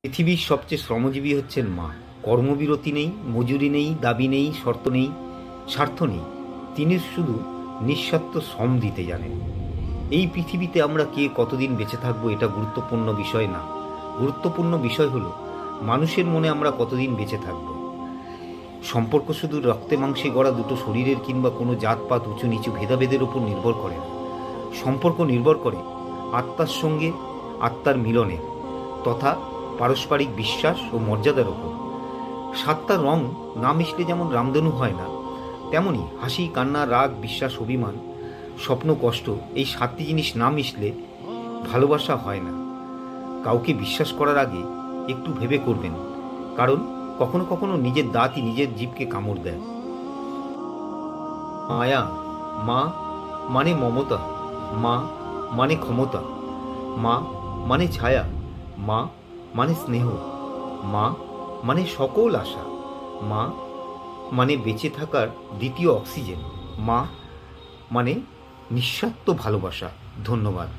পৃথিবীর সবচেয়ে শ্রমজীবী হচ্ছেন মা। কর্মবিরতি নেই, মজুরি নেই, দাবি নেই, শর্ত নেই, স্বার্থ নেই। তিনি শুধু নিঃস্বার্থ শ্রম দিতে জানেন। এই পৃথিবীতে আমরা কে কতদিন বেঁচে থাকবো এটা গুরুত্বপূর্ণ বিষয় না। গুরুত্বপূর্ণ বিষয় হলো মানুষের মনে আমরা কতদিন বেঁচে থাকব। সম্পর্ক শুধু রক্তে মাংসে গড়া দুটো শরীরের কিংবা কোনো জাতপাত উঁচু নিচু ভেদাভেদের ওপর নির্ভর করে না। সম্পর্ক নির্ভর করে আত্মার সঙ্গে আত্মার মিলনে তথা পারস্পরিক বিশ্বাস ও মর্যাদার ওপর। সাতটা রং না মিশলে যেমন রামধনু হয় না, তেমনি হাসি, কান্না, রাগ, বিশ্বাস, অভিমান, স্বপ্ন, কষ্ট, এই সাতটি জিনিস না মিশলে ভালোবাসা হয় না। কাউকে বিশ্বাস করার আগে একটু ভেবে করবেন, কারণ কখনো কখনো নিজের দাঁতই নিজের জিভকে কামড় দেয়। মায়া, মা মানে মমতা, মা মানে ক্ষমতা, মা মানে ছায়া, মা মানে স্নেহ, মা মানে সকল আশা, মা মানে বেঁচে থাকার দ্বিতীয় অক্সিজেন, মা মানে নিঃস্বার্থ ভালোবাসা। ধন্যবাদ।